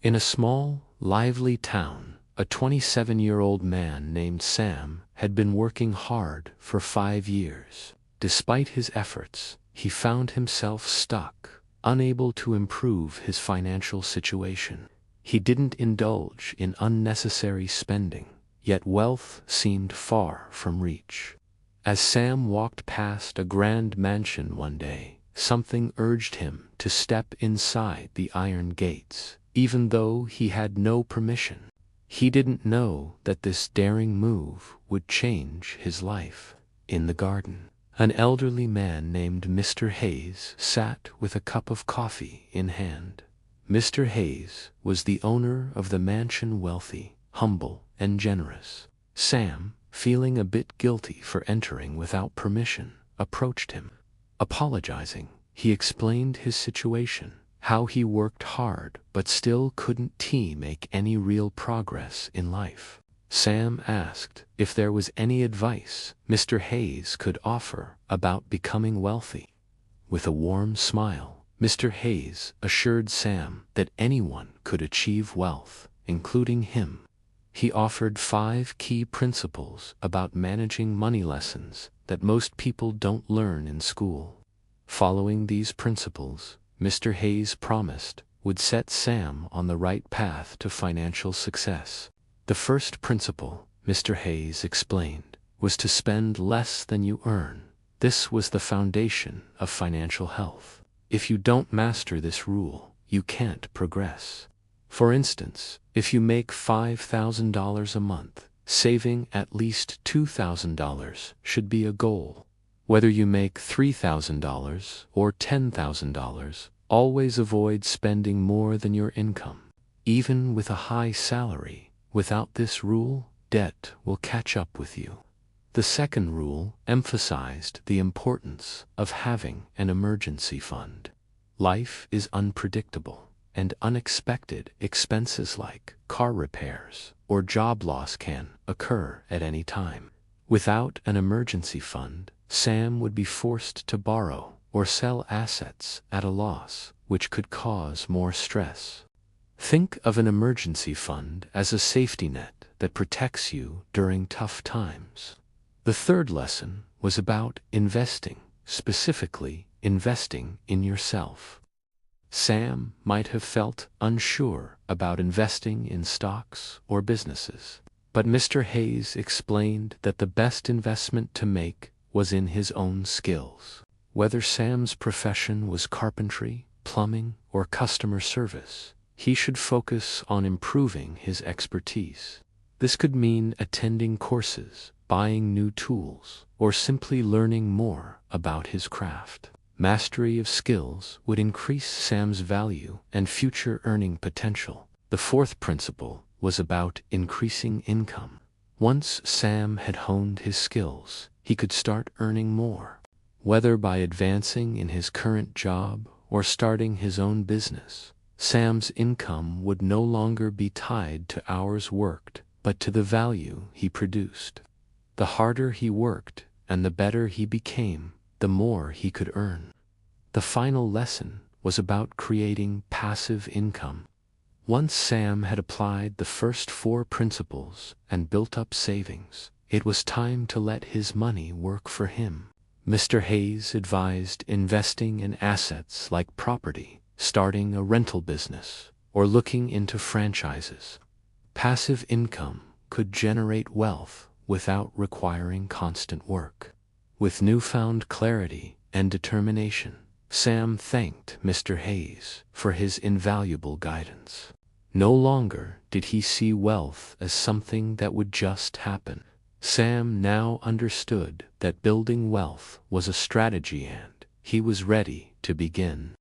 In a small, lively town, a 27-year-old man named Sam had been working hard for 5 years. Despite his efforts, he found himself stuck, unable to improve his financial situation. He didn't indulge in unnecessary spending, yet wealth seemed far from reach. As Sam walked past a grand mansion one day, something urged him to step inside the iron gates, even though he had no permission. He didn't know that this daring move would change his life. In the garden, an elderly man named Mr. Hayes sat with a cup of coffee in hand. Mr. Hayes was the owner of the mansion, wealthy, humble, and generous. Sam, feeling a bit guilty for entering without permission, approached him. Apologizing, he explained his situation, how he worked hard but still couldn't make any real progress in life. Sam asked if there was any advice Mr. Hayes could offer about becoming wealthy. With a warm smile, Mr. Hayes assured Sam that anyone could achieve wealth, including him. He offered 5 key principles about managing money, lessons that most people don't learn in school. Following these principles, Mr. Hayes promised, would set Sam on the right path to financial success. The first principle, Mr. Hayes explained, was to spend less than you earn. This was the foundation of financial health. If you don't master this rule, you can't progress. For instance, if you make $5,000 a month, saving at least $2,000 should be a goal. Whether you make $3,000 or $10,000, always avoid spending more than your income. Even with a high salary, without this rule, debt will catch up with you. The second rule emphasized the importance of having an emergency fund. Life is unpredictable, and unexpected expenses like car repairs or job loss can occur at any time. Without an emergency fund, Sam would be forced to borrow or sell assets at a loss, which could cause more stress. Think of an emergency fund as a safety net that protects you during tough times. The third lesson was about investing, specifically investing in yourself. Sam might have felt unsure about investing in stocks or businesses, but Mr. Hayes explained that the best investment to make was in his own skills. Whether Sam's profession was carpentry, plumbing, or customer service, he should focus on improving his expertise. This could mean attending courses, buying new tools, or simply learning more about his craft. Mastery of skills would increase Sam's value and future earning potential. The fourth principle was about increasing income. Once Sam had honed his skills, he could start earning more. Whether by advancing in his current job or starting his own business, Sam's income would no longer be tied to hours worked, but to the value he produced. The harder he worked and the better he became, the more he could earn. The final lesson was about creating passive income. Once Sam had applied the first 4 principles and built up savings, it was time to let his money work for him. Mr. Hayes advised investing in assets like property, starting a rental business, or looking into franchises. Passive income could generate wealth without requiring constant work. With newfound clarity and determination, Sam thanked Mr. Hayes for his invaluable guidance. No longer did he see wealth as something that would just happen. Sam now understood that building wealth was a strategy and he was ready to begin.